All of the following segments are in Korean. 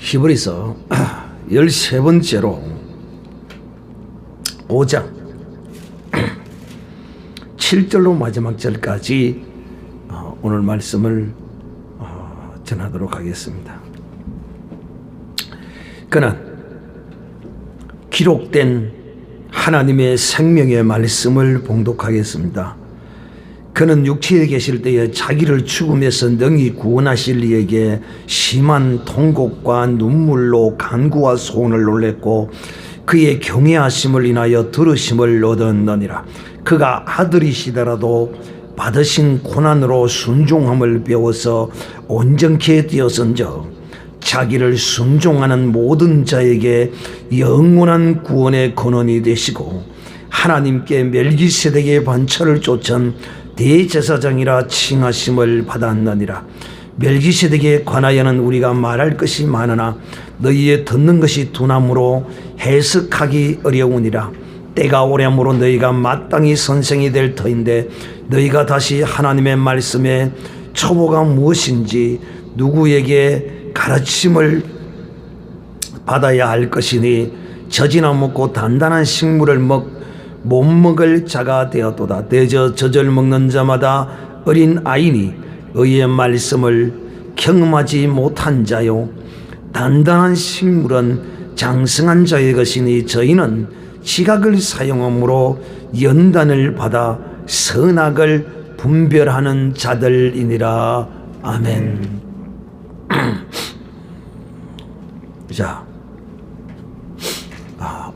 히브리서 13번째로 5장 7절로 마지막 절까지 오늘 말씀을 전하도록 하겠습니다. 그는 기록된 하나님의 생명의 말씀을 봉독하겠습니다. 그는 육체에 계실 때에 자기를 죽음에서 능히 구원하실 이에게 심한 통곡과 눈물로 간구와 소원을 놀랬고 그의 경외하심을 인하여 들으심을 얻었느니라. 그가 아들이시더라도 받으신 고난으로 순종함을 배워서 온전케 되었은즉 자기를 순종하는 모든 자에게 영원한 구원의 근원이 되시고 하나님께 멜기세덱의 반차를 쫓은 대제사장이라 칭하심을 받았느니라. 멜기세덱에 관하여는 우리가 말할 것이 많으나 너희의 듣는 것이 둔함으로 해석하기 어려우니라. 때가 오려므로 너희가 마땅히 선생이 될 터인데 너희가 다시 하나님의 말씀의 초보가 무엇인지 누구에게 가르침을 받아야 할 것이니 젖이나 먹고 단단한 식물을 못 먹을 자가 되었도다. 대저 젖을 먹는 자마다 어린 아이니 의의 말씀을 경험하지 못한 자요 단단한 식물은 장성한 자의 것이니 저희는 지각을 사용함으로 연단을 받아 선악을 분별하는 자들이니라. 아멘. 자,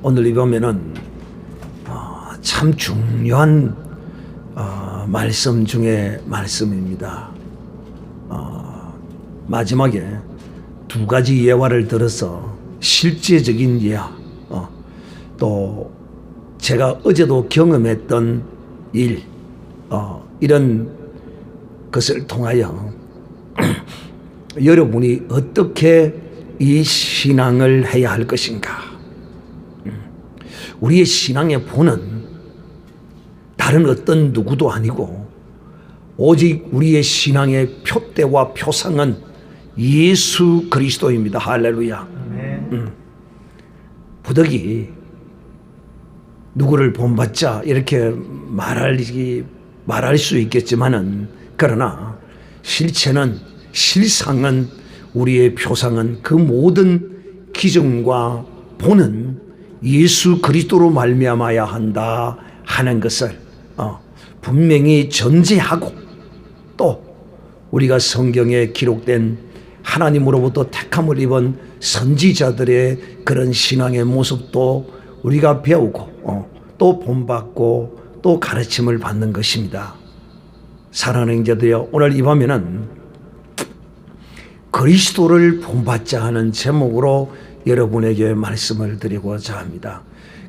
오늘 이 보면은 참 중요한 말씀 중에 말씀입니다. 마지막에 두 가지 예화를 들어서 실제적인 예화, 또 제가 어제도 경험했던 일, 이런 것을 통하여 여러분이 어떻게 이 신앙을 해야 할 것인가. 우리의 신앙의 본은 다른 어떤 누구도 아니고 오직 우리의 신앙의 표대와 표상은 예수 그리스도입니다. 할렐루야. 부득이 누구를 본받자 이렇게 말할 수 있겠지만은 그러나 실상은 우리의 표상은 그 모든 기준과 본은 예수 그리스도로 말미암아야 한다 하는 것을 분명히 전제하고 또 우리가 성경에 기록된 하나님으로부터 택함을 입은 선지자들의 그런 신앙의 모습도 우리가 배우고 또 본받고 또 가르침을 받는 것입니다. 사랑하는 형제들이여, 오늘 이 밤에는 그리스도를 본받자 하는 제목으로 여러분에게 말씀을 드리고자 합니다.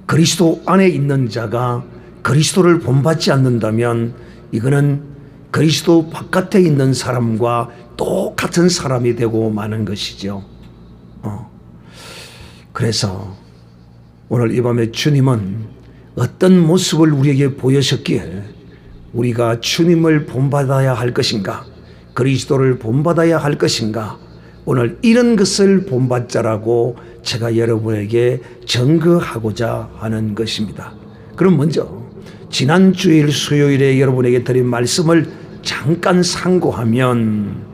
그리스도 안에 있는 자가 그리스도를 본받지 않는다면 이거는 그리스도 바깥에 있는 사람과 똑같은 사람이 되고 마는 것이죠. 그래서 오늘 이 밤에 주님은 어떤 모습을 우리에게 보여셨기에 우리가 주님을 본받아야 할 것인가, 그리스도를 본받아야 할 것인가, 오늘 이런 것을 본받자라고 제가 여러분에게 증거하고자 하는 것입니다. 그럼 먼저 지난 주일 수요일에 여러분에게 드린 말씀을 잠깐 상고하면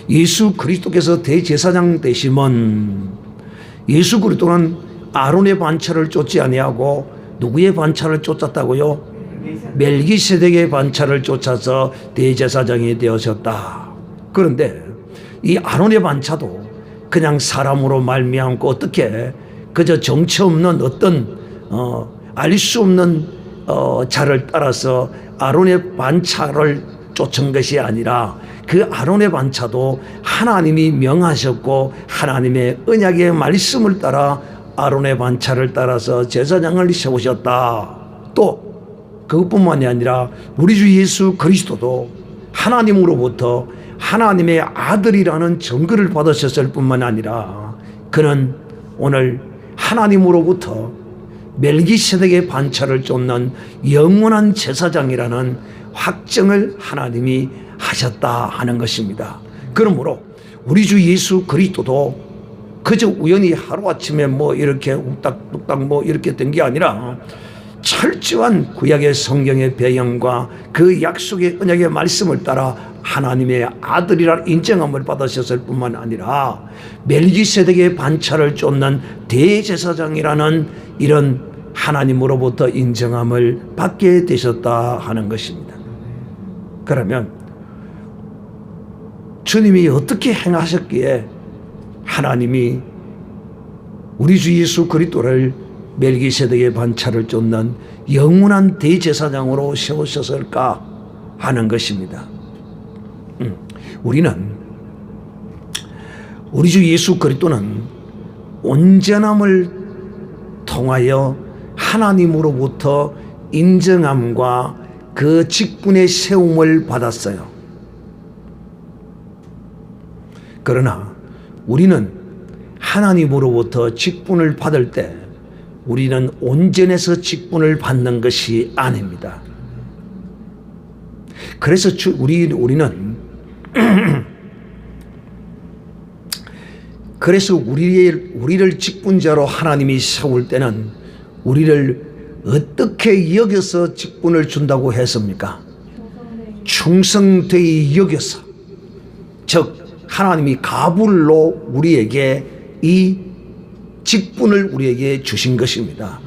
예수 그리스도께서 대제사장 되심은 예수 그리스도는 아론의 반차를 쫓지 아니하고 누구의 반차를 쫓았다고요? 멜기세덱의 반차를 쫓아서 대제사장이 되어졌다. 그런데 이 아론의 반차도 그냥 사람으로 말미암고 어떻게 그저 정처 없는 어떤 알 수 없는 자를 따라서 아론의 반차를 쫓은 것이 아니라 그 아론의 반차도 하나님이 명하셨고 하나님의 언약의 말씀을 따라 아론의 반차를 따라서 제사장을 세우셨다. 또 그것뿐만이 아니라 우리 주 예수 그리스도도 하나님으로부터 하나님의 아들이라는 증거를 받으셨을 뿐만 아니라 그는 오늘 하나님으로부터 멜기세덱의 반차를 쫓는 영원한 제사장이라는 확정을 하나님이 하셨다 하는 것입니다. 그러므로 우리 주 예수 그리스도도 그저 우연히 하루아침에 뭐 이렇게 욱닥뚝딱 뭐 이렇게 된 게 아니라 철저한 구약의 성경의 배경과 그 약속의 언약의 말씀을 따라 하나님의 아들이라 인정함을 받으셨을 뿐만 아니라 멜기세덱의 반차를 쫓는 대제사장이라는 이런 하나님으로부터 인정함을 받게 되셨다 하는 것입니다. 그러면 주님이 어떻게 행하셨기에 하나님이 우리 주 예수 그리스도를 멜기세덱의 반차를 쫓는 영원한 대제사장으로 세우셨을까 하는 것입니다. 우리는 우리 주 예수 그리스도는 온전함을 통하여 하나님으로부터 인정함과 그 직분의 세움을 받았어요. 그러나 우리는 하나님으로부터 직분을 받을 때 우리는 온전해서 직분을 받는 것이 아닙니다. 그래서 우리는 그래서 우리를 직분자로 하나님이 세울 때는 우리를 어떻게 여겨서 직분을 준다고 했습니까? 충성되이 여겨서, 즉 하나님이 가불로 우리에게 이 직분을 우리에게 주신 것입니다.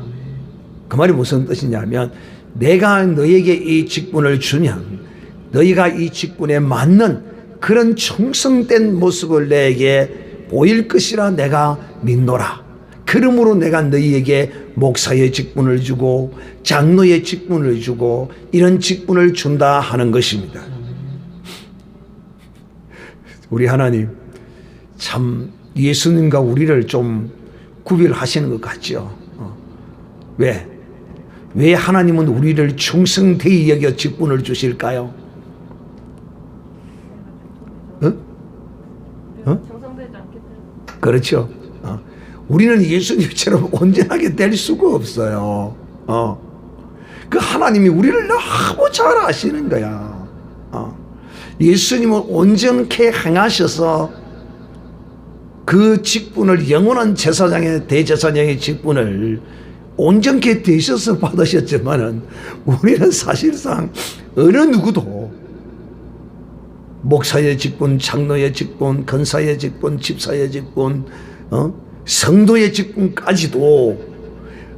그 말이 무슨 뜻이냐면 내가 너에게 이 직분을 주면 너희가 이 직분에 맞는 그런 충성된 모습을 내게 보일 것이라 내가 믿노라. 그러므로 내가 너희에게 목사의 직분을 주고 장로의 직분을 주고 이런 직분을 준다 하는 것입니다. 우리 하나님 참 예수님과 우리를 좀 구별하시는 것 같죠. 왜 하나님은 우리를 충성되이 여겨 직분을 주실까요? 정상되지 않기 때문에. 그렇죠. 우리는 예수님처럼 온전하게 될 수가 없어요. 그 하나님이 우리를 너무 잘 아시는 거야. 예수님은 온전케 행하셔서 그 직분을 영원한 제사장의 대제사장의 직분을 온전케 되셔서 받으셨지만은 우리는 사실상 어느 누구도 목사의 직분, 장로의 직분, 권사의 직분, 집사의 직분, 성도의 직분까지도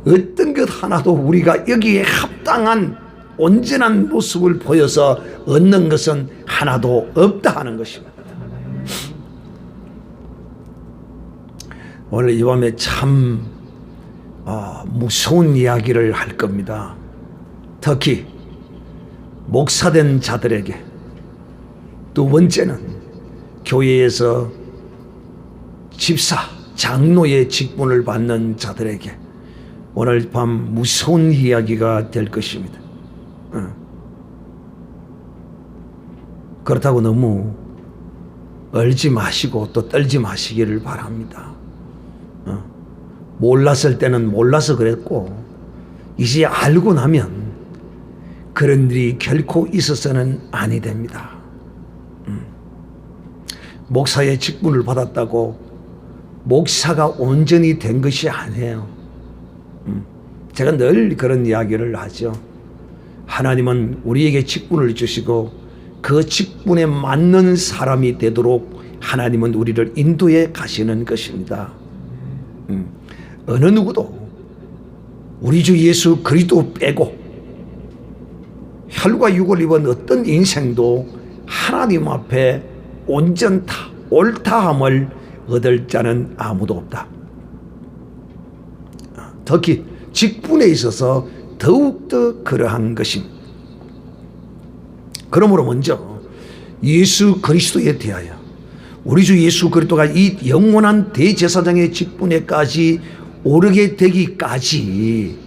어떤 것 하나도 우리가 여기에 합당한 온전한 모습을 보여서 얻는 것은 하나도 없다 하는 것입니다. 오늘 이 밤에 참 무서운 이야기를 할 겁니다. 특히 목사된 자들에게, 두 번째는 교회에서 집사, 장로의 직분을 받는 자들에게 오늘 밤 무서운 이야기가 될 것입니다. 그렇다고 너무 얼지 마시고 또 떨지 마시기를 바랍니다. 몰랐을 때는 몰라서 그랬고 이제 알고 나면 그런 일이 결코 있어서는 아니 됩니다. 목사의 직분을 받았다고 목사가 온전히 된 것이 아니에요. 제가 늘 그런 이야기를 하죠. 하나님은 우리에게 직분을 주시고 그 직분에 맞는 사람이 되도록 하나님은 우리를 인도해 가시는 것입니다. 어느 누구도 우리 주 예수 그리스도 빼고 혈과 육을 입은 어떤 인생도 하나님 앞에 온전타, 옳다함을 얻을 자는 아무도 없다. 특히 직분에 있어서 더욱더 그러한 것입니다. 그러므로 먼저 예수 그리스도에 대하여 우리 주 예수 그리스도가 이 영원한 대제사장의 직분에까지 오르게 되기까지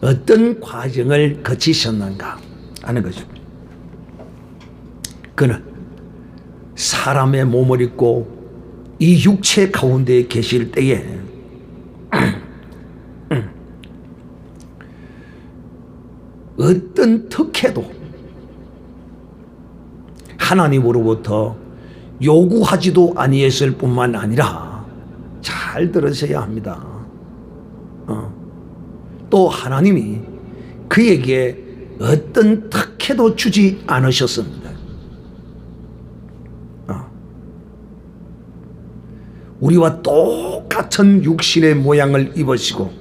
어떤 과정을 거치셨는가 하는 거죠. 그는 사람의 몸을 입고 이 육체 가운데 계실 때에 어떤 특혜도 하나님으로부터 요구하지도 아니했을 뿐만 아니라, 잘 들으셔야 합니다. 또 하나님이 그에게 어떤 특혜도 주지 않으셨습니다. 우리와 똑같은 육신의 모양을 입으시고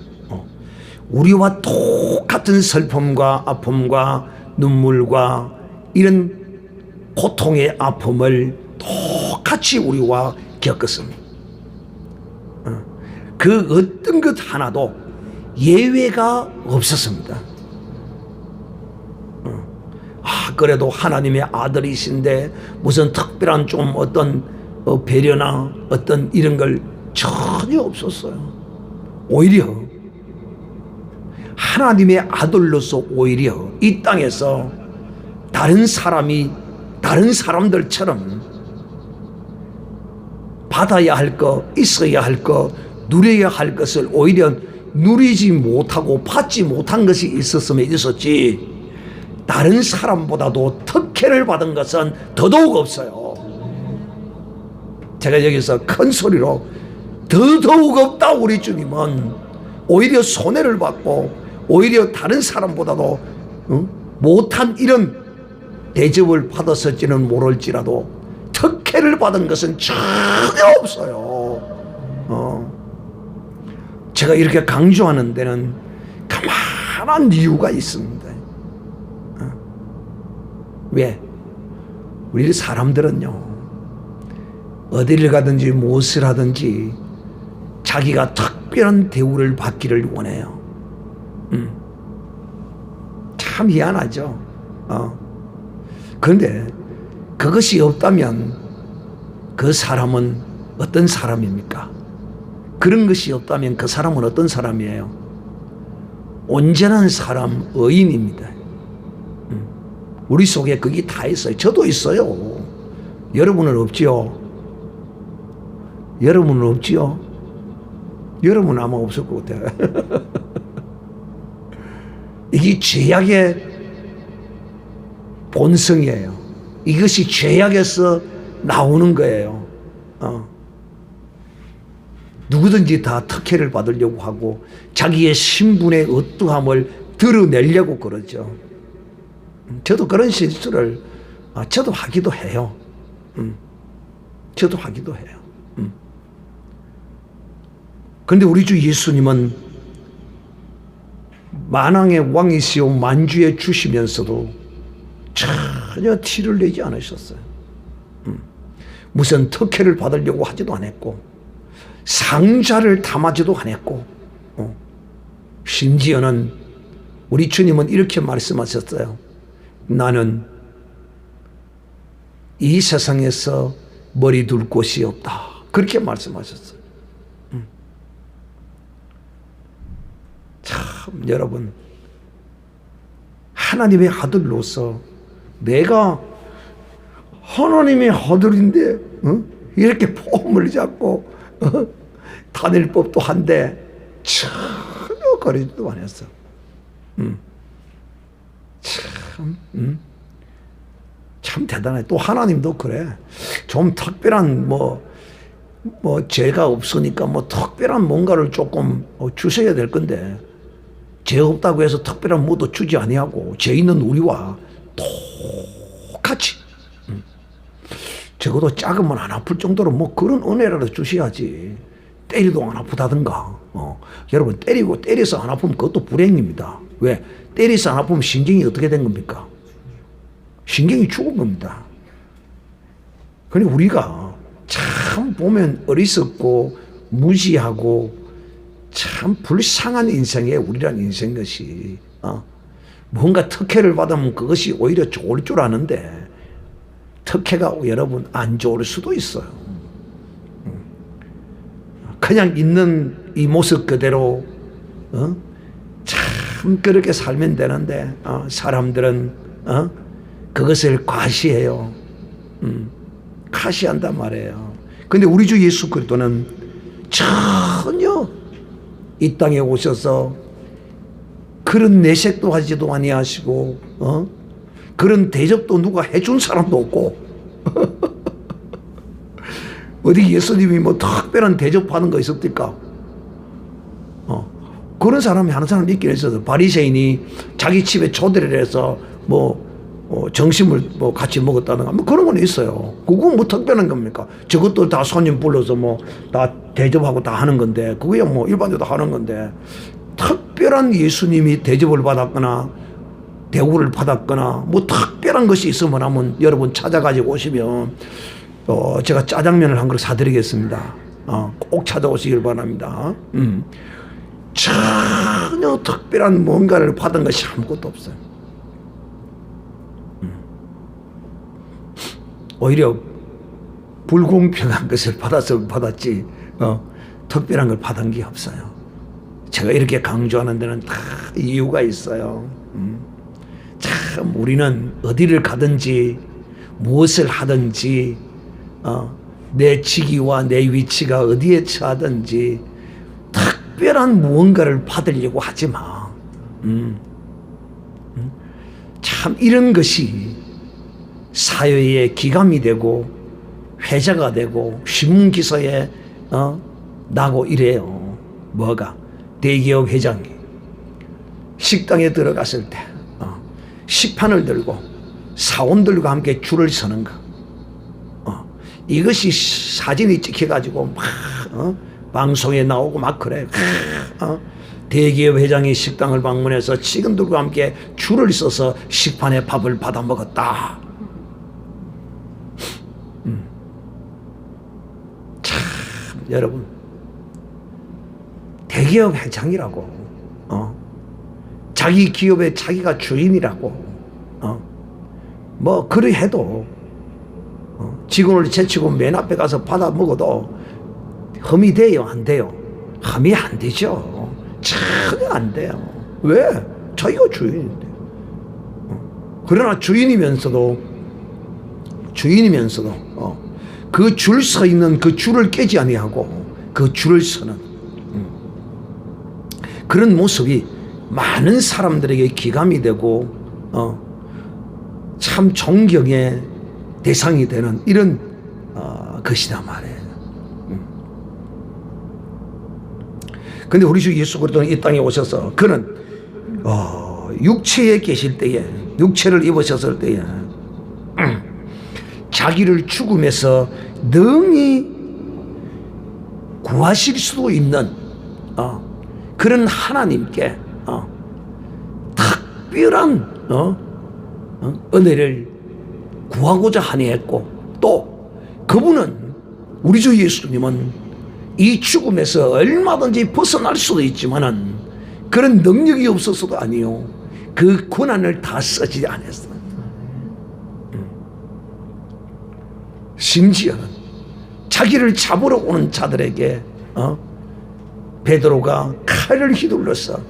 우리와 똑같은 슬픔과 아픔과 눈물과 이런 고통의 아픔을 똑같이 우리와 겪었습니다. 그 어떤 것 하나도 예외가 없었습니다. 그래도 하나님의 아들이신데 무슨 특별한 좀 어떤 배려나 어떤 이런 걸 전혀 없었어요. 오히려 하나님의 아들로서 오히려 이 땅에서 다른 사람들처럼 받아야 할 것, 있어야 할 것, 누려야 할 것을 오히려 누리지 못하고 받지 못한 것이 있었으면 있었지, 다른 사람보다도 특혜를 받은 것은 더더욱 없어요. 제가 여기서 큰 소리로 더더욱 없다, 우리 주님은 오히려 손해를 받고 오히려 다른 사람보다도 못한 이런 대접을 받았을지는 모를지라도 특혜를 받은 것은 전혀 없어요. 제가 이렇게 강조하는 데는 가만한 이유가 있습니다. 왜? 우리 사람들은요, 어디를 가든지 무엇을 하든지 자기가 특별한 대우를 받기를 원해요. 참 희한하죠. 그런데 그것이 없다면 그 사람은 어떤 사람입니까? 그런 것이 없다면 그 사람은 어떤 사람이에요? 온전한 사람, 의인입니다. 우리 속에 그게 다 있어요. 저도 있어요. 여러분은 없지요? 여러분은 없지요? 여러분은 아마 없을 것 같아요. 이게 죄악의 본성이에요. 이것이 죄악에서 나오는 거예요. 누구든지 다 특혜를 받으려고 하고 자기의 신분의 어떠함을 드러내려고 그러죠. 저도 그런 실수를 저도 하기도 해요. 저도 하기도 해요. 그런데 우리 주 예수님은 만왕의 왕이시오 만주에 주시면서도 전혀 티를 내지 않으셨어요. 무슨 특혜를 받으려고 하지도 않았고 상자를 담아지도 않았고 심지어는 우리 주님은 이렇게 말씀하셨어요. 나는 이 세상에서 머리 둘 곳이 없다. 그렇게 말씀하셨어요. 참 여러분, 하나님의 아들로서 내가 하나님의 아들인데 이렇게 폼을 잡고 다닐 법도 한데 전혀 거리지도 않았어. 참 대단해. 또 하나님도 그래. 좀 특별한 죄가 없으니까 특별한 뭔가를 조금 주셔야 될 건데 죄 없다고 해서 특별한 뭐도 주지 아니하고 죄 있는 우리와 똑같이 적어도 작으면 안 아플 정도로 그런 은혜라도 주셔야지. 때리도 안 아프다든가. 여러분, 때려서 안 아프면 그것도 불행입니다. 왜? 때려서 안 아프면 신경이 어떻게 된 겁니까? 신경이 죽은 겁니다. 그러니까 우리가 참 보면 어리석고 무지하고 참 불쌍한 인생에 우리란 인생 것이 뭔가 특혜를 받으면 그것이 오히려 좋을 줄 아는데 특혜가 여러분 안 좋을 수도 있어요. 그냥 있는 이 모습 그대로 참 그렇게 살면 되는데 사람들은 그것을 과시해요. 과시한단 말이에요. 근데 우리 주 예수 그리스도는 전혀 이 땅에 오셔서 그런 내색도 하지도 아니하시고 그런 대접도 누가 해준 사람도 없고 어디 예수님이 뭐 특별한 대접하는 거 있었을까? 그런 사람이 하는 사람 있긴 있어서 바리새인이 자기 집에 초대를 해서 점심을 같이 먹었다는 거, 그런 건 있어요. 그건 뭐 특별한 겁니까? 저것도 다 손님 불러서 다 대접하고 다 하는 건데, 그거야 일반적으로 하는 건데, 특별한 예수님이 대접을 받았거나, 대우를 받았거나, 특별한 것이 있으면 하면 여러분 찾아가지고 오시면, 제가 짜장면을 한 그릇 사드리겠습니다. 꼭 찾아오시길 바랍니다. 전혀 특별한 뭔가를 받은 것이 아무것도 없어요. 오히려 불공평한 것을 받았지, 특별한 걸 받은 게 없어요. 제가 이렇게 강조하는 데는 다 이유가 있어요. 참 우리는 어디를 가든지 무엇을 하든지 내 직위와 내 위치가 어디에 처하든지 특별한 무언가를 받으려고 하지 마. 참 이런 것이 사회의 기감이 되고 회자가 되고 신문기사에 나고 이래요. 뭐가? 대기업 회장이 식당에 들어갔을 때 식판을 들고 사원들과 함께 줄을 서는 거, 이것이 사진이 찍혀가지고 막 방송에 나오고 막 그래. 대기업 회장이 식당을 방문해서 직원들과 함께 줄을 서서 식판에 밥을 받아 먹었다. 참 여러분, 대기업 회장이라고, 자기 기업의 자기가 주인이라고, 그래 해도 직원을 제치고 맨 앞에 가서 받아 먹어도 흠이 돼요, 안 돼요? 흠이 안 되죠. 전혀 안 돼요. 왜? 자기가 주인인데. 그러나 주인이면서도 그 줄 서 있는 그 줄을 깨지 아니하고 그 줄을 서는 그런 모습이 많은 사람들에게 기감이 되고 참 존경의 대상이 되는 이런 것이다 말이에요. 근데 우리 주 예수 그리스도는 이 땅에 오셔서 그는 육체에 계실 때에, 육체를 입으셨을 때에 자기를 죽음에서 능히 구하실 수도 있는 그런 하나님께 특별한 은혜를 구하고자 하니 했고, 또 그분은, 우리 주 예수님은 이 죽음에서 얼마든지 벗어날 수도 있지만은 그런 능력이 없어서도 아니요, 그 권한을 다 쓰지 않았어요. 심지어는 자기를 잡으러 오는 자들에게 베드로가 칼을 휘둘러서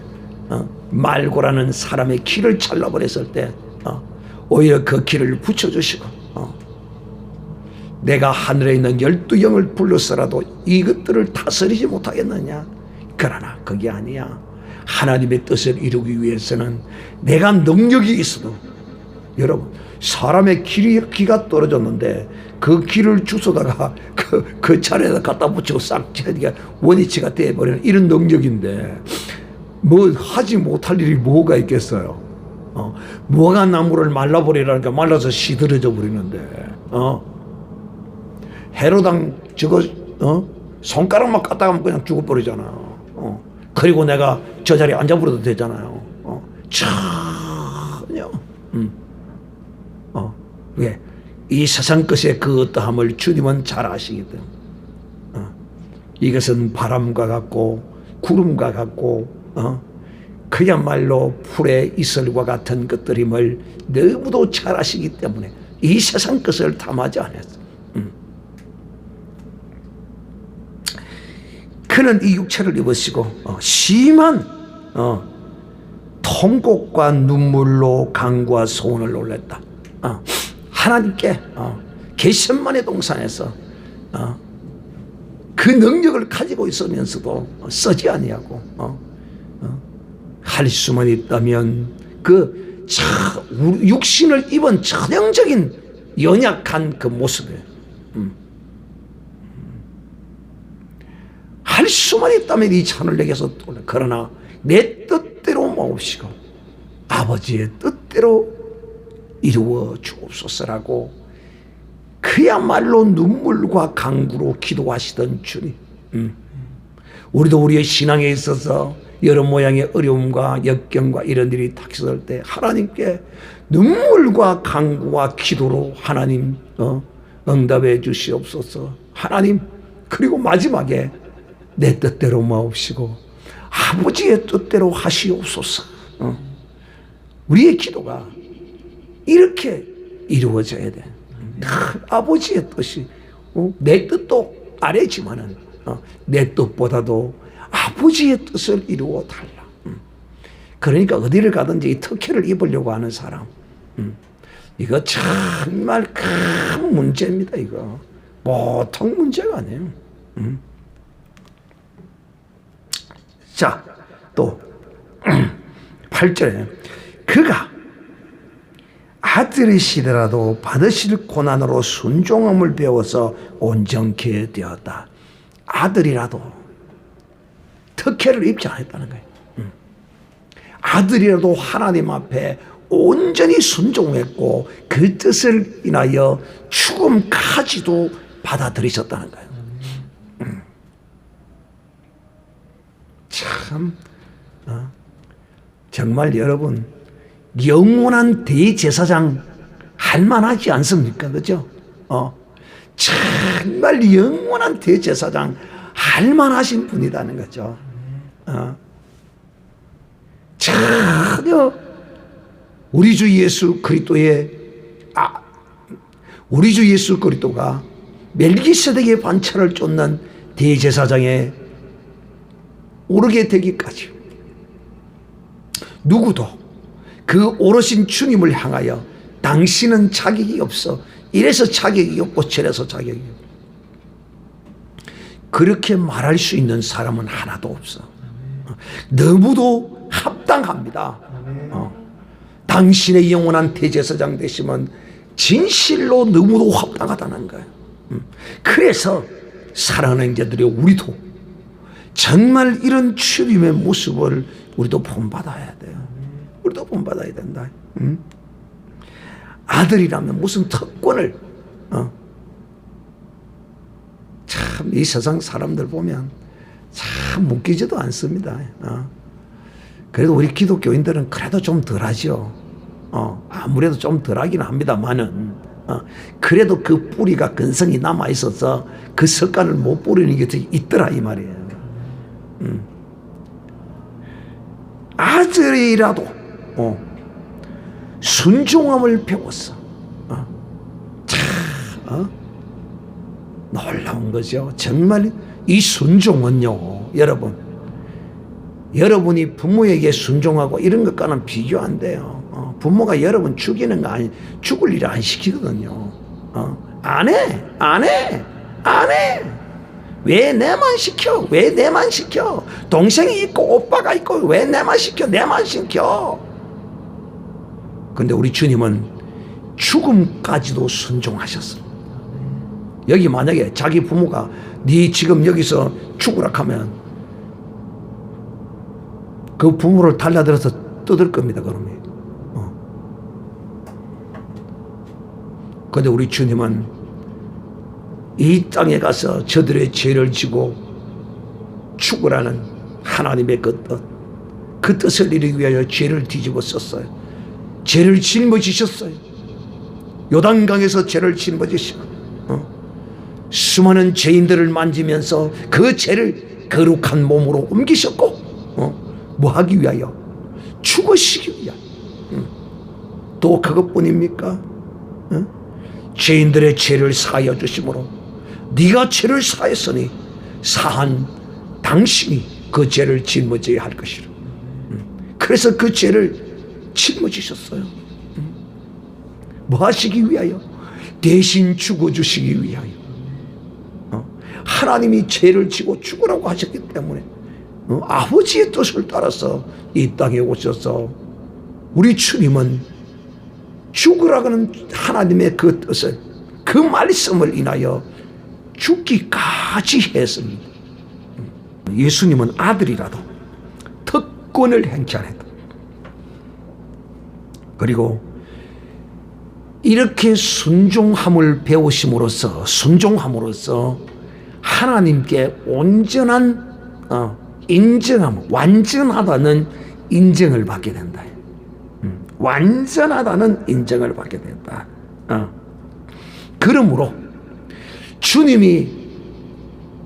말고라는 사람의 귀를 잘라버렸을 때 오히려 그 귀를 붙여주시고, 내가 하늘에 있는 12영을 불러서라도 이것들을 다스리지 못하겠느냐? 그러나 그게 아니야. 하나님의 뜻을 이루기 위해서는 내가 능력이 있어도, 여러분, 사람의 귀가 떨어졌는데 그 귀를 주워다가 그 차례에다 갖다 붙이고 싹 채니까 원위치가 돼버리는 이런 능력인데 하지 못할 일이 뭐가 있겠어요? 무화과 나무를 말라버리라니까 말라서 시들어져 버리는데, 해로당 저거 손가락만 까딱하면 그냥 죽어버리잖아요. 그리고 내가 저 자리에 앉아버려도 되잖아요. 전혀. 왜? 이 세상 것의 그 어떠함을 주님은 잘 아시기 때문에 이것은 바람과 같고 구름과 같고 그야말로 풀의 이슬과 같은 것들임을 너무도 잘 아시기 때문에 이 세상 것을 탐하지 않았어요. 그는 이 육체를 입으시고 심한 통곡과 눈물로 강과 소원을 올렸다. 하나님께 겟세마네 동산에서 그 능력을 가지고 있으면서도 쓰지 아니하고 할 수만 있다면 그 육신을 입은 전형적인 연약한 그 모습에 수만 있다면 이 산을 내게서 떠올라. 그러나 내 뜻대로 마옵시고 아버지의 뜻대로 이루어 주옵소서라고 그야말로 눈물과 강구로 기도하시던 주님. 우리도 우리의 신앙에 있어서 여러 모양의 어려움과 역경과 이런 일이 닥쳤을 때 하나님께 눈물과 강구와 기도로 하나님 응답해 주시옵소서. 하나님, 그리고 마지막에 내 뜻대로 마옵시고 아버지의 뜻대로 하시옵소서. 우리의 기도가 이렇게 이루어져야 돼. 아버지의 뜻이 내 뜻도 아래지만은 내 뜻보다도 아버지의 뜻을 이루어 달라. 그러니까 어디를 가든지 이 특혜를 입으려고 하는 사람, 이거 정말 큰 문제입니다. 이거 보통 문제가 아니에요. 자, 또 8절에 그가 아들이시더라도 받으실 고난으로 순종함을 배워서 온전케 되었다. 아들이라도 특혜를 입지 않았다는 거예요. 아들이라도 하나님 앞에 온전히 순종했고 그 뜻을 인하여 죽음까지도 받아들이셨다는 거예요. 참 정말 여러분 영원한 대제사장 할만하지 않습니까? 그죠? 정말 영원한 대제사장 할만하신 분이라는 거죠. 전혀 우리 주 예수 그리스도가 멜기세덱의 반차를 쫓는 대제사장에 오르게 되기까지 누구도 그 오르신 주님을 향하여 당신은 자격이 없어, 이래서 자격이 없고 저래서 자격이 없고, 그렇게 말할 수 있는 사람은 하나도 없어. 너무도 합당합니다. 당신의 영원한 대제사장 되시면 진실로 너무도 합당하다는 거예요. 그래서 사랑하는 자들이 우리도 정말 이런 주님의 모습을 우리도 본받아야 돼요. 우리도 본받아야 된다. 아들이라면 무슨 특권을 참 이 세상 사람들 보면 참 웃기지도 않습니다. 그래도 우리 기독교인들은 그래도 좀 덜하죠. 아무래도 좀 덜하긴 합니다만은 그래도 그 뿌리가 근성이 남아 있어서 그 습관을 못 버리는 게 있더라 이 말이에요. 아들이라도 순종함을 배웠어. 참 놀라운 거죠. 정말 이 순종은요, 여러분이 부모에게 순종하고 이런 것과는 비교 안 돼요. 부모가 여러분 죽이는 거 죽을 일을 안 시키거든요. 안 해. 왜 내만 시켜? 왜 내만 시켜? 동생이 있고 오빠가 있고 왜 내만 시켜? 내만 시켜. 근데 우리 주님은 죽음까지도 순종하셨어. 여기 만약에 자기 부모가 네 지금 여기서 죽으라 하면 그 부모를 달라들어서 뜯을 겁니다. 그러면. 근데 우리 주님은 이 땅에 가서 저들의 죄를 지고 죽으라는 하나님의 그 뜻을 이루기 위하여 죄를 뒤집어 썼어요. 죄를 짊어지셨어요. 요단강에서 죄를 짊어지시고 수많은 죄인들을 만지면서 그 죄를 거룩한 몸으로 옮기셨고 뭐 하기 위하여? 죽으시기 위하여. 또 그것뿐입니까? 죄인들의 죄를 사하여 주심으로 네가 죄를 사했으니 사한 당신이 그 죄를 짊어져야 할 것이라. 그래서 그 죄를 짊어지셨어요. 뭐 하시기 위하여? 대신 죽어주시기 위하여. 하나님이 죄를 지고 죽으라고 하셨기 때문에 아버지의 뜻을 따라서 이 땅에 오셔서 우리 주님은 죽으라고는 하나님의 그 뜻을, 그 말씀을 인하여 죽기까지 했습니다. 예수님은 아들이라도 특권을 행치 않았다. 그리고 이렇게 순종함을 배우심으로써 하나님께 온전한 인정함, 완전하다는 인정을 받게 된다. 완전하다는 인정을 받게 된다. 그러므로 주님이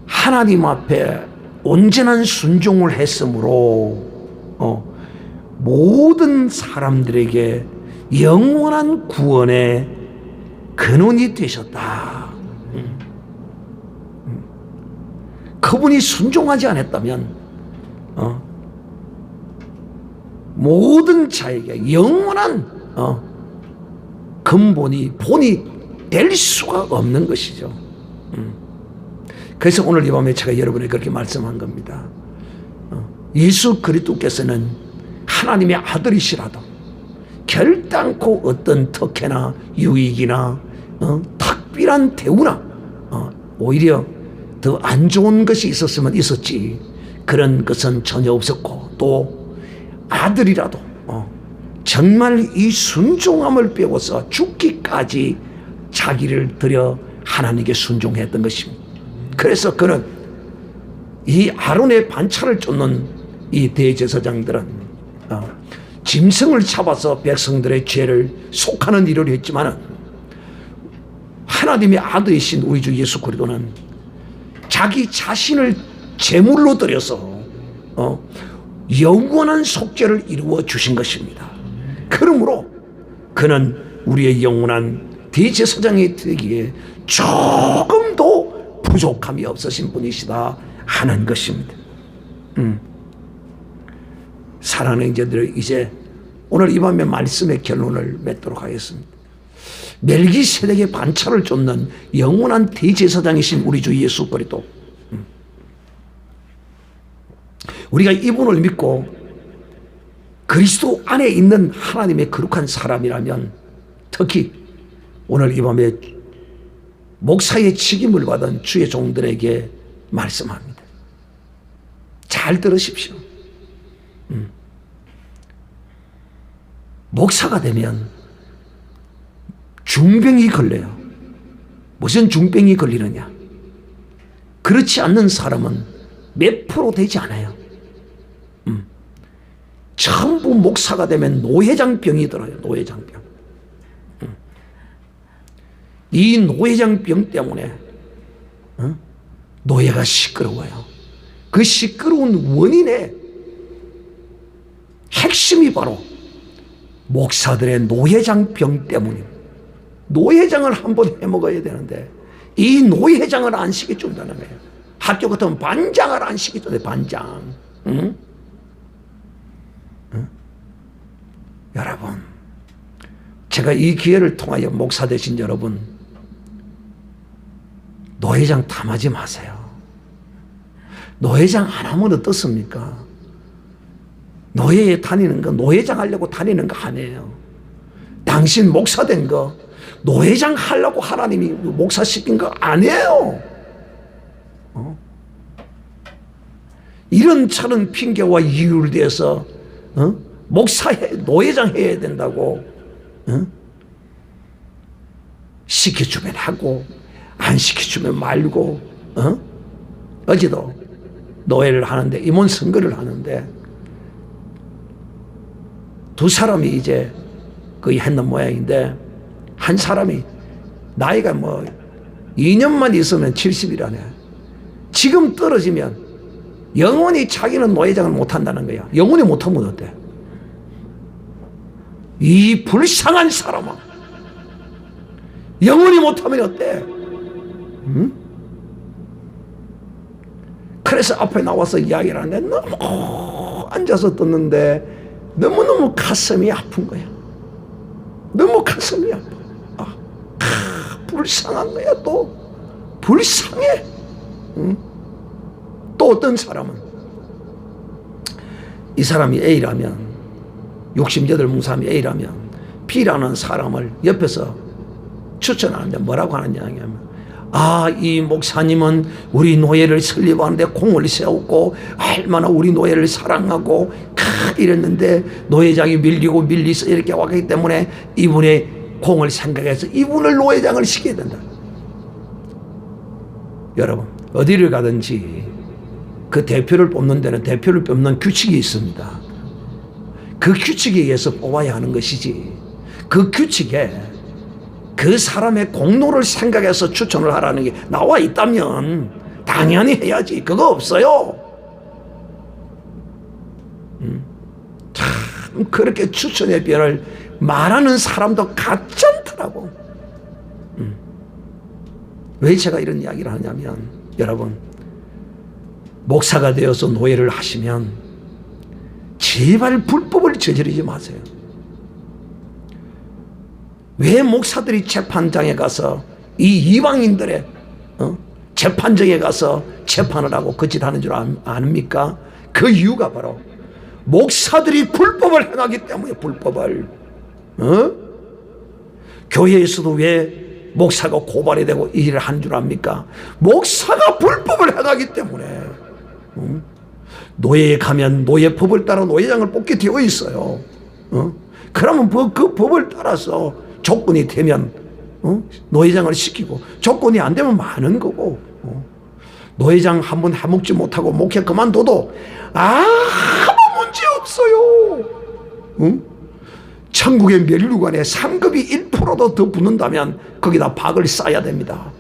하나님 앞에 온전한 순종을 했으므로 모든 사람들에게 영원한 구원의 근원이 되셨다. 그분이 순종하지 않았다면 모든 자에게 영원한 본이 될 수가 없는 것이죠. 그래서 오늘 이 밤에 제가 여러분에게 그렇게 말씀한 겁니다. 예수 그리스도께서는 하나님의 아들이시라도 결단코 어떤 특혜나 유익이나 특별한 대우나 오히려 더 안 좋은 것이 있었으면 있었지, 그런 것은 전혀 없었고, 또 아들이라도 정말 이 순종함을 배워서 죽기까지 자기를 들여 하나님께 순종했던 것입니다. 그래서 그는 이 아론의 반차를 쫓는 이 대제사장들은 짐승을 잡아서 백성들의 죄를 속하는 일을 했지만, 하나님의 아들이신 우리 주 예수 그리스도는 자기 자신을 제물로 드려서 영원한 속죄를 이루어 주신 것입니다. 그러므로 그는 우리의 영원한 대제사장이 되기에 조금도 부족함이 없으신 분이시다 하는 것입니다. 사랑하는 형제들, 이제 오늘 이 밤의 말씀의 결론을 맺도록 하겠습니다. 멜기세덱의 반차를 쫓는 영원한 대제사장이신 우리 주 예수 그리스도, 우리가 이분을 믿고 그리스도 안에 있는 하나님의 거룩한 사람이라면, 특히 오늘 이 밤에 목사의 책임을 받은 주의 종들에게 말씀합니다. 잘 들으십시오. 목사가 되면 중병이 걸려요. 무슨 중병이 걸리느냐? 그렇지 않는 사람은 몇 프로 되지 않아요. 전부 목사가 되면 노회장병이 들어요. 노회장병. 이 노회장병 때문에 노예가 시끄러워요. 그 시끄러운 원인의 핵심이 바로 목사들의 노회장병 때문입니다. 노회장을 한번 해먹어야 되는데 이 노회장을 안 시켜준다는 거예요. 학교 같으면 반장을 안 시켜준대. 반장. 여러분, 제가 이 기회를 통하여 목사 되신 여러분, 노회장 탐하지 마세요. 노회장 안 하면 어떻습니까? 노예에 다니는 거, 노회장 하려고 다니는 거 아니에요. 당신 목사 된 거 노회장 하려고 하나님이 목사 시킨 거 아니에요. 이런 저런 핑계와 이유를 대해서 노회장 해야 된다고 시켜주면 하고 안 시켜주면 말고. 어제도 노예를 하는데, 임원 선거를 하는데 두 사람이 이제 거의 했는 모양인데, 한 사람이 나이가 2년만 있으면 70이라네. 지금 떨어지면 영원히 자기는 노회장을 못한다는 거야. 영원히 못하면 어때? 이 불쌍한 사람아, 영원히 못하면 어때? 그래서 앞에 나와서 이야기를 하는데, 너무 앉아서 듣는데 너무너무 가슴이 아픈 거야. 너무 가슴이 아파. 불쌍한 거야. 또 불쌍해. 또 어떤 사람은, 이 사람이 A라면, 68 뭉삼이 A라면 B라는 사람을 옆에서 추천하는데 뭐라고 하느냐 하면, 이 목사님은 우리 노예를 설립하는데 공을 세웠고 얼마나 우리 노예를 사랑하고 이랬는데 노예장이 밀리서 이렇게 왔기 때문에 이분의 공을 생각해서 이분을 노예장을 시켜야 된다. 여러분, 어디를 가든지 그 대표를 뽑는 데는 대표를 뽑는 규칙이 있습니다. 그 규칙에 의해서 뽑아야 하는 것이지, 그 규칙에 그 사람의 공로를 생각해서 추천을 하라는 게 나와 있다면 당연히 해야지. 그거 없어요. 참 그렇게 추천의 변을 말하는 사람도 가짠더라고. 왜 제가 이런 이야기를 하냐면, 여러분, 목사가 되어서 노예를 하시면 제발 불법을 저지르지 마세요. 왜 목사들이 재판장에 가서 이 이방인들의 재판정에 가서 재판을 하고 그 짓 하는 줄 아닙니까? 그 이유가 바로 목사들이 불법을 행하기 때문에. 불법을 교회에서도 왜 목사가 고발이 되고 이 일을 한 줄 압니까? 목사가 불법을 행하기 때문에. 노예에 가면 노예법을 따라 노예장을 뽑게 되어 있어요. 그러면 그 법을 따라서 조건이 되면 노예장을 시키고, 조건이 안 되면 많은 거고, 노예장 한번 해먹지 못하고 목회 그만둬도 아무 문제 없어요. 천국의 면류관에 상급이 1%도 더 붙는다면 거기다 박을 쌓아야 됩니다.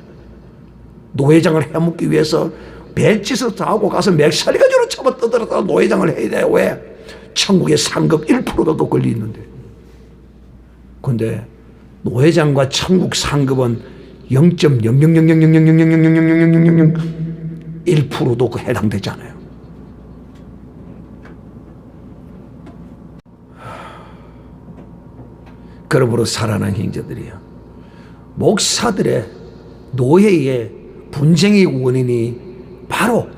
노예장을 해먹기 위해서 배짓을 다 하고 가서 맥살이 가지고 잡아 떠들어서 노예장을 해야 돼요. 왜? 천국의 상급 1%도 더 걸리는데. 근데 노예장과 천국 상급은 0.0000000000001%도 해당되지 않아요. 그러므로 사랑하는 형제들이요, 목사들의 노예의 분쟁의 원인이 바로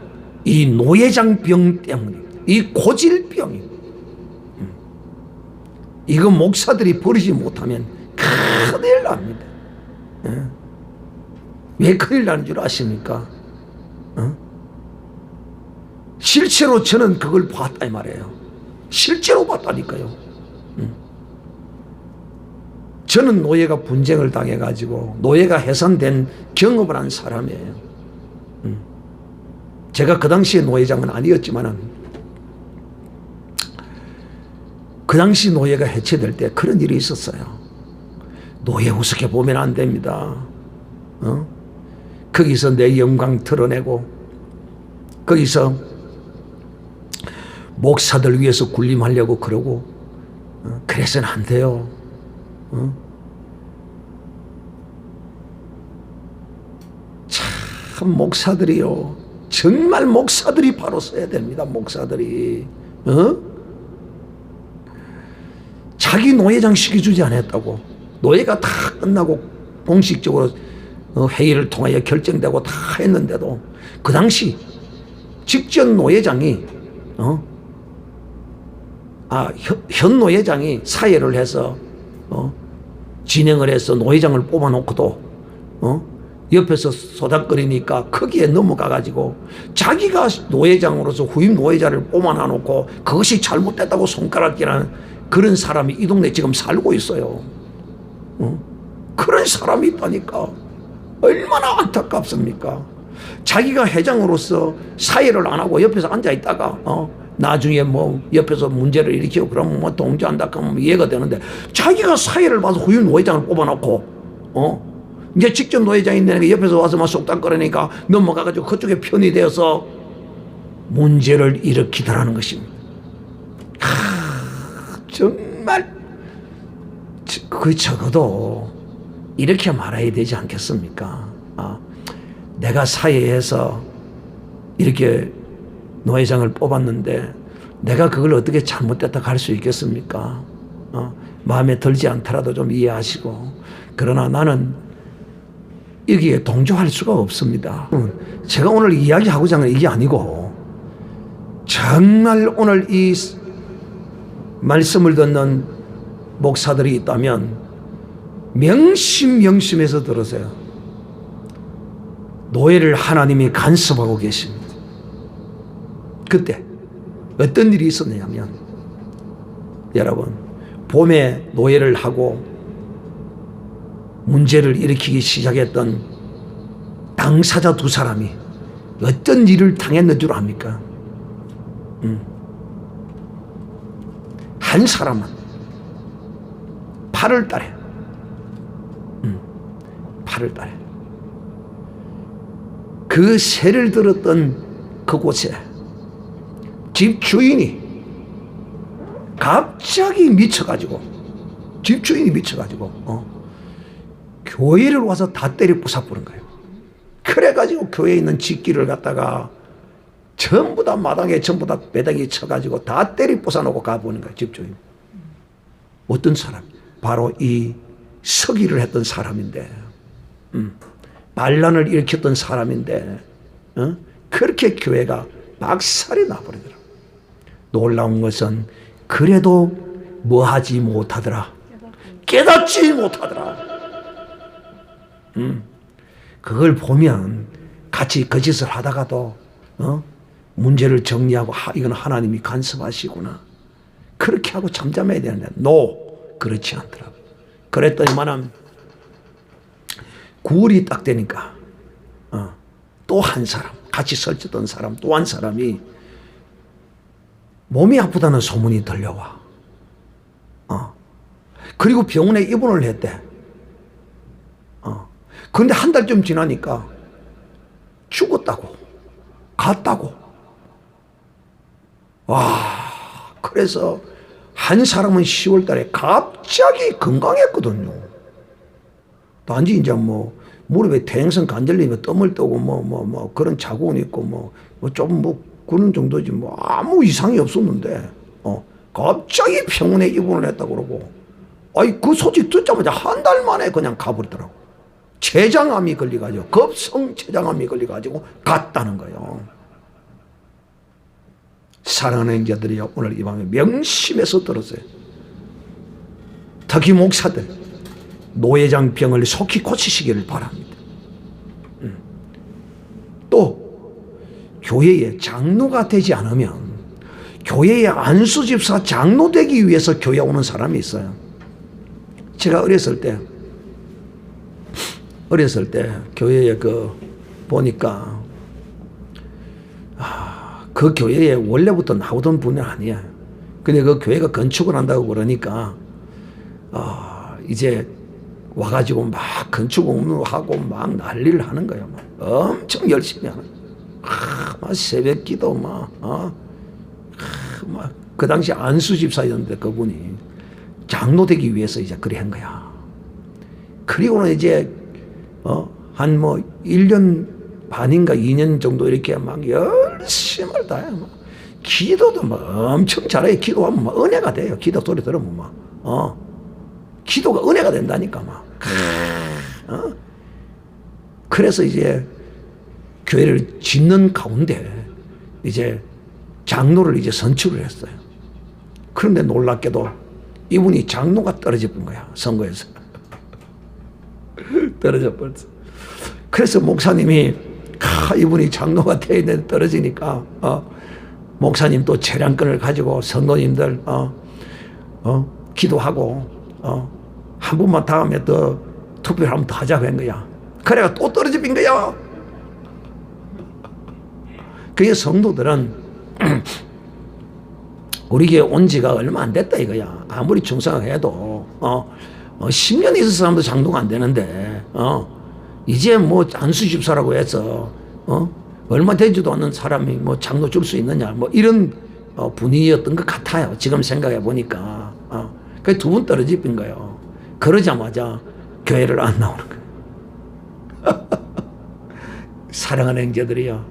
이 노예장병 때문입니다. 이 고질병입니다. 이거 목사들이 버리지 못하면 큰일 납니다. 왜 큰일 나는 줄 아십니까? 실제로 저는 그걸 봤다 이 말이에요. 실제로 봤다니까요. 저는 노예가 분쟁을 당해가지고 노예가 해산된 경험을 한 사람이에요. 제가 그 당시에 노예장은 아니었지만은 그 당시 노예가 해체될 때 그런 일이 있었어요. 노예 우습게 보면 안 됩니다. 거기서 내 영광 드러내고, 거기서 목사들 위해서 군림하려고 그러고, 그래서는 안 돼요. 참 목사들이요, 정말 목사들이 바로 써야 됩니다. 목사들이 자기 노예장 시켜주지 않았다고, 노예가 다 끝나고 공식적으로 회의를 통하여 결정되고 다 했는데도 그 당시 직전 노예장이 현 노예장이 사회를 해서 진행을 해서 노예장을 뽑아놓고도 옆에서 소닥거리니까 거기에 넘어가가지고 자기가 노예장으로서 후임 노예자를 뽑아놔놓고 그것이 잘못됐다고 손가락질하는 그런 사람이 이 동네 지금 살고 있어요. 그런 사람이 있다니까. 얼마나 안타깝습니까? 자기가 회장으로서 사회를 안 하고 옆에서 앉아있다가 나중에 뭐 옆에서 문제를 일으키고 그러면 뭐 동조한다 그러면 이해가 되는데, 자기가 사회를 봐서 후임 노예장을 뽑아놓고 이제 직접 노예장이 있는 옆에서 와서 막 속닥거리니까 넘어가가지고 그쪽에 편이 되어서 문제를 일으키더라는 것입니다. 정말 그 적어도 이렇게 말해야 되지 않겠습니까? 내가 사회에서 이렇게 노예장을 뽑았는데 내가 그걸 어떻게 잘못됐다 할 수 있겠습니까? 마음에 들지 않더라도 좀 이해하시고. 그러나 나는 여기에 동조할 수가 없습니다. 제가 오늘 이야기하고자 하는 이게 아니고, 정말 오늘 이 말씀을 듣는 목사들이 있다면 명심해서 들으세요. 노예를 하나님이 간섭하고 계십니다. 그때 어떤 일이 있었냐면, 여러분, 봄에 노예를 하고 문제를 일으키기 시작했던 당사자 두 사람이 어떤 일을 당했는 줄 압니까? 한 사람은 8월 달에 8월 달에 그 세를 들었던 그곳에 집주인이 갑자기 미쳐가지고, 집주인이 미쳐가지고 교회를 와서 다 때려 부숴버린 거예요. 그래가지고 교회에 있는 집기를 갖다가 전부 다 마당에 전부 다 배당이 쳐가지고 다 때려 부숴놓고 가보는 거예요. 집주인. 어떤 사람? 바로 이 서기를 했던 사람인데, 반란을 일으켰던 사람인데, 그렇게 교회가 박살이 나버리더라고요. 놀라운 것은 그래도 뭐 하지 못하더라. 깨닫지 못하더라. 그걸 보면 같이 그 짓을 하다가도 문제를 정리하고 이건 하나님이 간섭하시구나. 그렇게 하고 잠잠해야 되는데 그렇지 않더라고. 그랬더니만은 9월이 딱 되니까 또 한 사람, 같이 설쳤던 사람, 또 한 사람이 몸이 아프다는 소문이 들려와. 그리고 병원에 입원을 했대. 그런데 한 달쯤 지나니까 죽었다고, 갔다고. 그래서 한 사람은 10월 달에 갑자기 건강했거든요. 단지 이제 무릎에 퇴행성 관절염이 뜸을 뜨고 그런 자국은 있고 좀 그런 정도지 아무 이상이 없었는데 갑자기 병원에 입원을 했다고 그러고, 그 소식 듣자마자 한 달 만에 그냥 가버리더라고. 췌장암이 걸려가지고, 급성 췌장암이 걸려가지고 갔다는 거예요. 사랑하는 형제들이요, 오늘 이 밤에 명심해서 들었어요. 특히 목사들, 노예장 병을 속히 고치시기를 바랍니다. 또 교회에 장로가 되지 않으면, 교회의 안수집사 장로 되기 위해서 교회에 오는 사람이 있어요. 제가 어렸을 때 교회에 보니까 그 교회에 원래부터 나오던 분이 아니에요. 근데 그 교회가 건축을 한다고 그러니까 이제 와가지고 막 건축 업무하고 막 난리를 하는 거예요. 엄청 열심히 하는 거예요. 막 새벽 기도 그 당시 안수집사였는데 그분이 장로 되기 위해서 이제 그래 한 거야. 그리고는 이제 한 1년 반인가 2년 정도 이렇게 막 열심히 다해. 기도도 엄청 잘해. 기도하면 은혜가 돼요. 기도 소리 들으면 기도가 은혜가 된다니까 그래서 이제 교회를 짓는 가운데 이제 장로를 이제 선출을 했어요. 그런데 놀랍게도 이분이 장로가 떨어져 본 거야, 선거에서. 떨어져 버렸어. 그래서 목사님이 이분이 장로가 되어 있는데 떨어지니까 목사님 또 재량권을 가지고 성도님들 기도하고 한 번만 다음에 더 투표를 한번 더 하자고 한 거야. 그래가 또 떨어져 빈 거야. 그게 성도들은 우리 교회 온 지가 얼마 안 됐다 이거야. 아무리 충성해도 10년 있을 사람도 장로가 안 되는데 이제 안수집사라고 해서 얼마 되지도 않는 사람이 장로 줄 수 있느냐 이런 분위기였던 것 같아요. 지금 생각해 보니까. 그 두 분 떨어져 빈 거예요. 그러자마자 교회를 안 나오는 거예요. 사랑하는 형제들이요,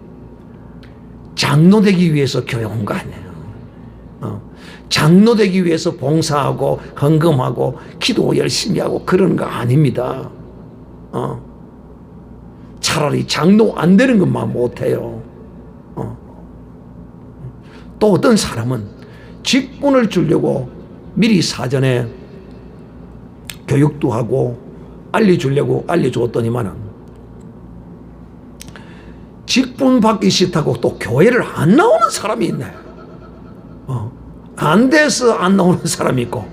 장로 되기 위해서 교회 온 거 아니에요. 장로 되기 위해서 봉사하고 헌금하고 기도 열심히 하고 그러는 거 아닙니다. 차라리 장로 안 되는 것만 못해요. 또 어떤 사람은 직분을 주려고 미리 사전에 교육도 하고 알려주려고 알려주었더니만은 직분 받기 싫다고 또 교회를 안 나오는 사람이 있네. 안 돼서 안 나오는 사람이 있고,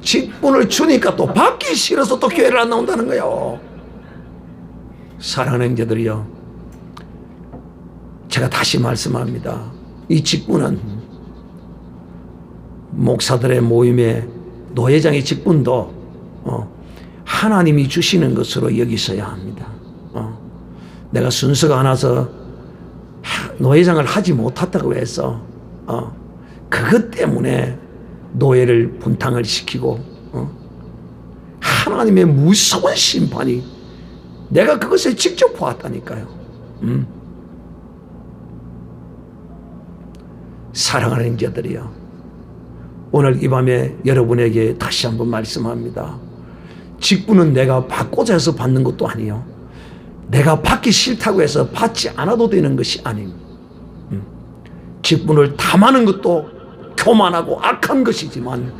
직분을 주니까 또 받기 싫어서 또 교회를 안 나온다는 거예요. 사랑하는 형제들이요, 제가 다시 말씀합니다. 이 직분은 목사들의 모임의 노회장의 직분도 하나님이 주시는 것으로 여기셔야 합니다. 내가 순서가 안 와서 노회장을 하지 못했다고 해서 그것 때문에 노예를 분탕을 시키고 하나님의 무서운 심판이, 내가 그것을 직접 보았다니까요. 사랑하는 형제들이요, 오늘 이 밤에 여러분에게 다시 한번 말씀합니다. 직분은 내가 받고자 해서 받는 것도 아니요, 내가 받기 싫다고 해서 받지 않아도 되는 것이 아닙니다. 직분을 탐하는 것도 교만하고 악한 것이지만,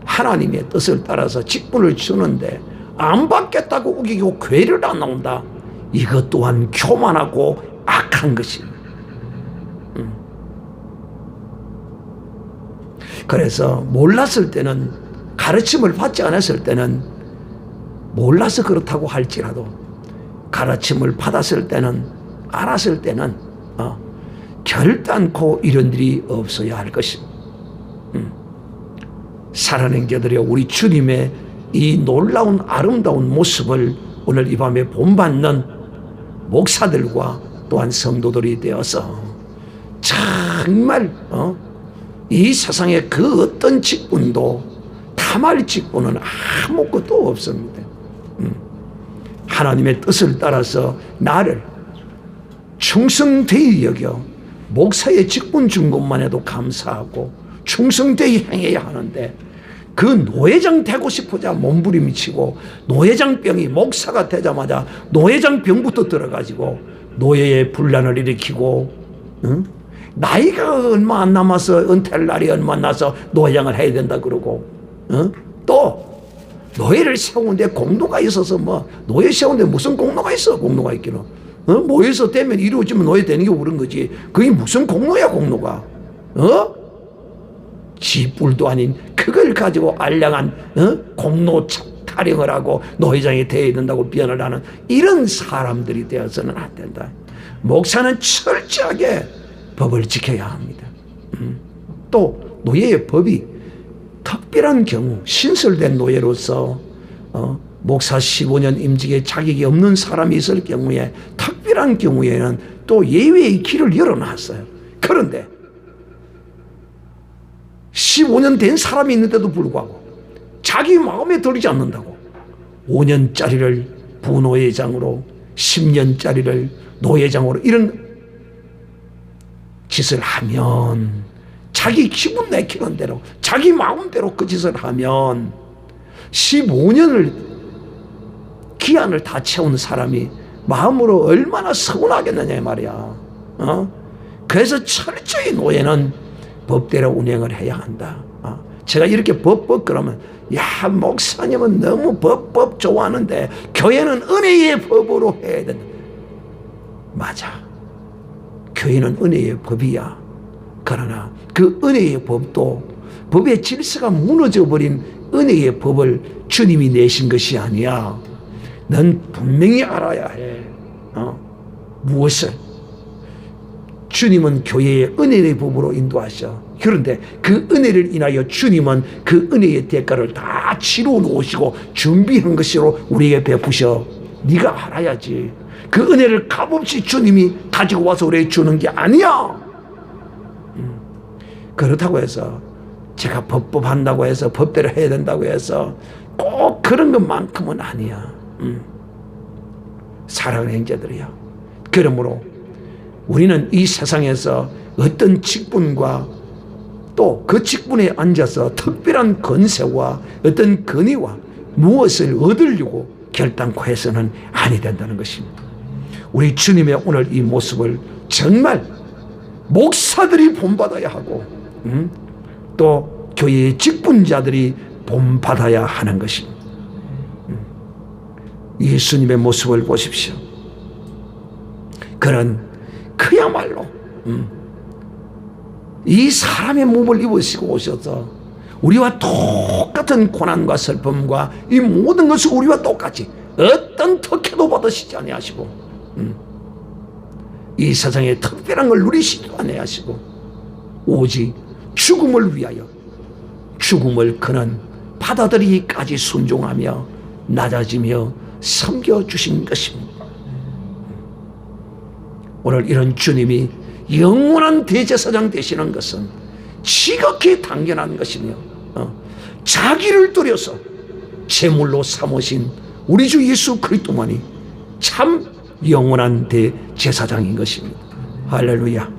하나님의 뜻을 따라서 직분을 주는데 안 받겠다고 우기고 교회를 안 나온다, 이것 또한 교만하고 악한 것입니다. 그래서 몰랐을 때는, 가르침을 받지 않았을 때는 몰라서 그렇다고 할지라도, 가르침을 받았을 때는, 알았을 때는 결단코 이런 일이 없어야 할 것입니다. 사랑하는 형제들이여, 우리 주님의 이 놀라운 아름다운 모습을 오늘 이 밤에 본받는 목사들과 또한 성도들이 되어서 정말 이 세상에 그 어떤 직분도 탐할 직분은 아무것도 없습니다. 하나님의 뜻을 따라서 나를 충성되이 여겨 목사의 직분 준 것만 해도 감사하고 충성되이 행해야 하는데, 그 노회장 되고 싶어자 몸부림치고, 노회장병이 목사가 되자마자 노회장병부터 들어가지고 노예의 분란을 일으키고, 나이가 얼마 안 남아서, 은퇴할 날이 얼마 안 나서 노회장을 해야 된다 그러고, 또 노예를 세우는데 공로가 있어서, 뭐 노예 세우는데 무슨 공로가 있어? 공로가 있기는 모여서 되면 이루어지면 노예 되는 게 옳은 거지, 그게 무슨 공로야 공로가? 지뿔도 아닌 그걸 가지고 알량한 공로 타령을 하고 노회장이 되어야 된다고 비난을 하는 이런 사람들이 되어서는 안 된다. 목사는 철저하게 법을 지켜야 합니다. 또 노예의 법이 특별한 경우, 신설된 노예로서 목사 15년 임직에 자격이 없는 사람이 있을 경우에, 특별한 경우에는 또 예외의 길을 열어놨어요. 그런데 15년 된 사람이 있는데도 불구하고 자기 마음에 들지 않는다고 5년짜리를 부노예장으로, 10년짜리를 노예장으로 이런 짓을 하면, 자기 기분 내키는 대로 자기 마음대로 그 짓을 하면 15년을 기한을 다 채운 사람이 마음으로 얼마나 서운하겠느냐 말이야. 그래서 철저히 노예는 법대로 운행을 해야 한다. 제가 이렇게 법 그러면, 야, 목사님은 너무 법 좋아하는데 교회는 은혜의 법으로 해야 된다. 맞아, 교회는 은혜의 법이야. 그러나 그 은혜의 법도, 법의 질서가 무너져버린 은혜의 법을 주님이 내신 것이 아니야. 넌 분명히 알아야 해. 무엇을? 주님은 교회의 은혜의 법으로 인도하셔. 그런데 그 은혜를 인하여 주님은 그 은혜의 대가를 다 치러 놓으시고 준비한 것으로 우리에게 베푸셔. 네가 알아야지. 그 은혜를 값없이 주님이 가지고 와서 우리에게 주는 게 아니야. 그렇다고 해서 제가 법한다고 해서 법대로 해야 된다고 해서 꼭 그런 것만큼은 아니야. 사랑하는 형제들이요, 그러므로 우리는 이 세상에서 어떤 직분과 또 그 직분에 앉아서 특별한 권세와 어떤 권위와 무엇을 얻으려고 결단코 해서는 아니 된다는 것입니다. 우리 주님의 오늘 이 모습을 정말 목사들이 본받아야 하고, 또 교회의 직분자들이 본받아야 하는 것입니다. 예수님의 모습을 보십시오. 그는 그야말로 이 사람의 몸을 입으시고 오셔서 우리와 똑같은 고난과 슬픔과 이 모든 것을 우리와 똑같이 어떤 특혜도 받으시지 아니하시고 이 세상에 특별한 걸 누리시지도 아니하시고 오직 죽음을 위하여 죽음을 그는 받아들이기까지 순종하며 낮아지며 섬겨주신 것입니다. 오늘 이런 주님이 영원한 대제사장 되시는 것은 지극히 당연한 것이며 자기를 들여서 제물로 삼으신 우리 주 예수 그리스도만이 참 영원한 대제사장인 것입니다. 할렐루야.